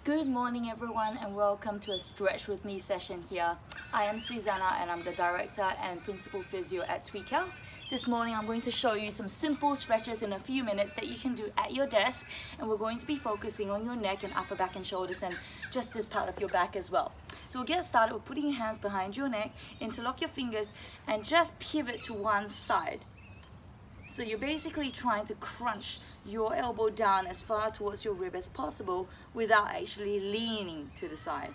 Good morning everyone and welcome to a Stretch With Me session here. I am Susanna and I'm the Director and Principal Physio at Tweak Health. This morning I'm going to show you some simple stretches in a few minutes that you can do at your desk, and we're going to be focusing on your neck and upper back and shoulders and just this part of your back as well. So we'll get started with putting your hands behind your neck, interlock your fingers and just pivot to one side. So you're basically trying to crunch your elbow down as far towards your rib as possible without actually leaning to the side.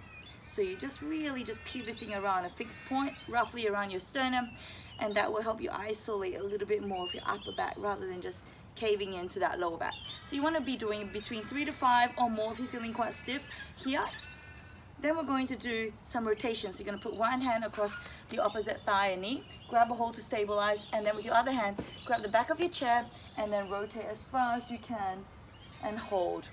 So you're just really just pivoting around a fixed point, roughly around your sternum, and that will help you isolate a little bit more of your upper back rather than just caving into that lower back. So you want to be doing between 3 to 5 or more if you're feeling quite stiff here. Then we're going to do some rotations. So you're going to put one hand across the opposite thigh and knee, grab a hold to stabilize, and then with your other hand, grab the back of your chair and then rotate as far as you can and hold.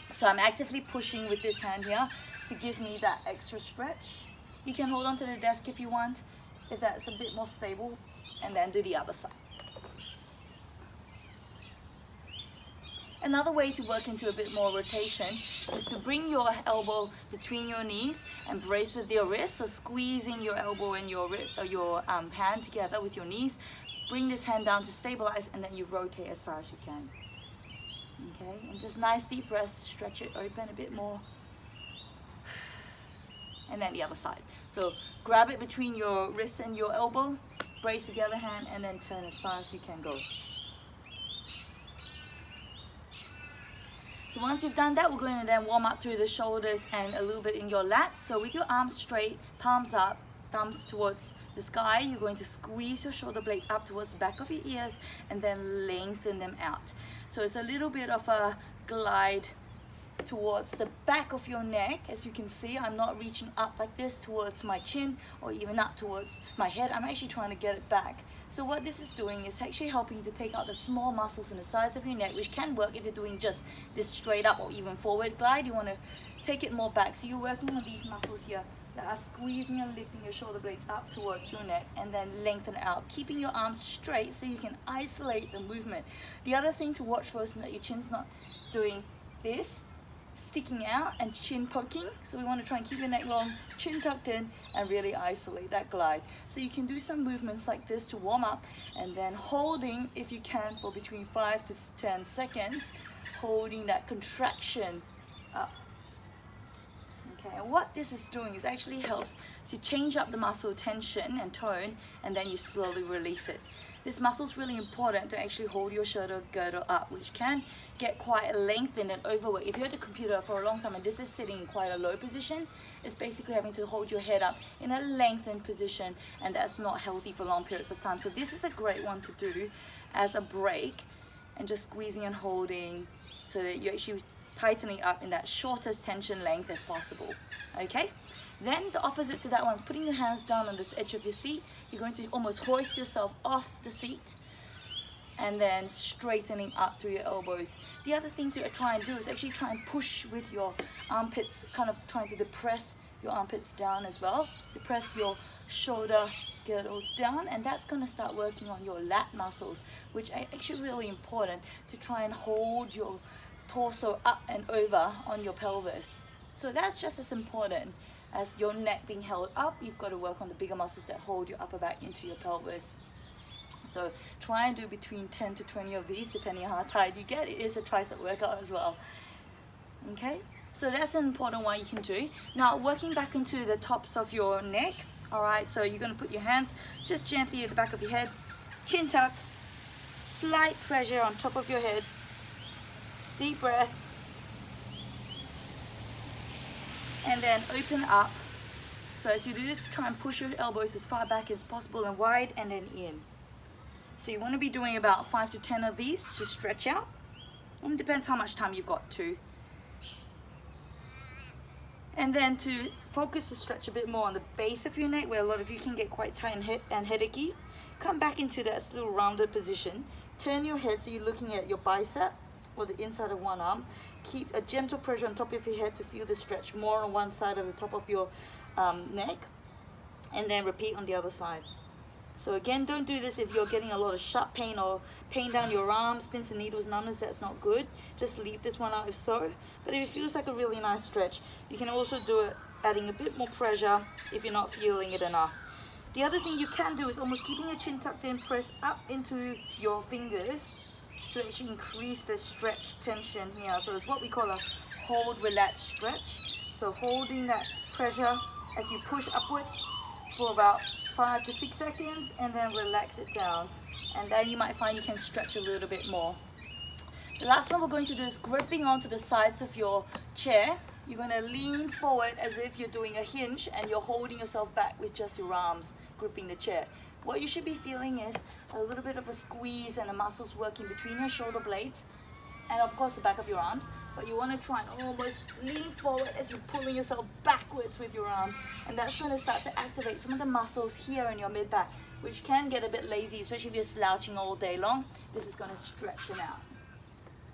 So I'm actively pushing with this hand here to give me that extra stretch. You can hold onto the desk if you want, if that's a bit more stable, and then do the other side. Another way to work into a bit more rotation is to bring your elbow between your knees and brace with your wrist. So squeezing your elbow and your hand together with your knees. Bring this hand down to stabilize, and then you rotate as far as you can. Okay, and just nice deep breaths to stretch it open a bit more. And then the other side. So grab it between your wrist and your elbow, brace with the other hand, and then turn as far as you can go. So once you've done that, we're going to then warm up through the shoulders and a little bit in your lats. So with your arms straight, palms up, thumbs towards the sky, you're going to squeeze your shoulder blades up towards the back of your ears and then lengthen them out. So it's a little bit of a glide towards the back of your neck. As you can see, I'm not reaching up like this towards my chin or even up towards my head. I'm actually trying to get it back. So what this is doing is actually helping you to take out the small muscles in the sides of your neck, which can work if you're doing just this straight up or even forward glide. You want to take it more back. So you're working on these muscles here that are squeezing and lifting your shoulder blades up towards your neck and then lengthen out, keeping your arms straight so you can isolate the movement. The other thing to watch for is that your chin's not doing this, sticking out and chin poking. So we want to try and keep your neck long, chin tucked in, and really isolate that glide. So you can do some movements like this to warm up, and then holding, if you can, for between 5 to 10 seconds, holding that contraction up. Okay, and what this is doing is actually helps to change up the muscle tension and tone, and then you slowly release it. This muscle is really important to actually hold your shoulder girdle up, which can get quite lengthened and overworked. If you're at the computer for a long time and this is sitting in quite a low position, it's basically having to hold your head up in a lengthened position, and that's not healthy for long periods of time. So this is a great one to do as a break, and just squeezing and holding so that you're actually tightening up in that shortest tension length as possible. Okay? Then the opposite to that one is putting your hands down on this edge of your seat. You're going to almost hoist yourself off the seat and then straightening up through your elbows. The other thing to try and do is actually try and push with your armpits, kind of trying to depress your armpits down as well. Depress your shoulder girdles down, and that's going to start working on your lat muscles, which are actually really important to try and hold your torso up and over on your pelvis. So that's just as important as your neck being held up. You've got to work on the bigger muscles that hold your upper back into your pelvis. So try and do between 10 to 20 of these, depending on how tired you get. It is a tricep workout as well. Okay, so that's an important one you can do. Now working back into the tops of your neck. All right, so you're going to put your hands just gently at the back of your head, chin tuck, slight pressure on top of your head, deep breath, and then open up. So as you do this, try and push your elbows as far back as possible and wide, and then in. So you want to be doing about 5 to 10 of these to stretch out. And it depends how much time you've got to. And then to focus the stretch a bit more on the base of your neck, where a lot of you can get quite tight and headachy, come back into that little rounded position. Turn your head so you're looking at your bicep or the inside of one arm. Keep a gentle pressure on top of your head to feel the stretch more on one side of the top of your neck, and then repeat on the other side. So again, don't do this if you're getting a lot of sharp pain or pain down your arms, pins and needles, numbness. That's not good. Just leave this one out if so. But if it feels like a really nice stretch, you can also do it adding a bit more pressure if you're not feeling it enough. The other thing you can do is almost keeping your chin tucked in, press up into your fingers to actually increase the stretch tension here. So it's what we call a hold, relax, stretch. So holding that pressure as you push upwards for about 5 to 6 seconds and then relax it down. And then you might find you can stretch a little bit more. The last one we're going to do is gripping onto the sides of your chair. You're going to lean forward as if you're doing a hinge and you're holding yourself back with just your arms gripping the chair. What you should be feeling is a little bit of a squeeze and the muscles working between your shoulder blades and of course the back of your arms. But you want to try and almost lean forward as you're pulling yourself backwards with your arms, and that's going to start to activate some of the muscles here in your mid-back, which can get a bit lazy, especially if you're slouching all day long. This is going to stretch them out.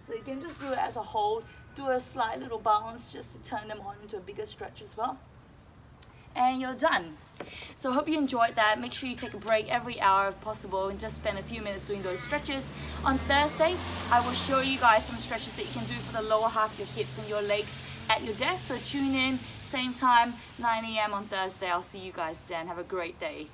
So you can just do it as a hold, do a slight little bounce just to turn them on into a bigger stretch as well. And you're done. So I hope you enjoyed that. Make sure you take a break every hour if possible and just spend a few minutes doing those stretches. On Thursday, I will show you guys some stretches that you can do for the lower half of your hips and your legs at your desk. So tune in, same time, 9 AM on Thursday. I'll see you guys then. Have a great day.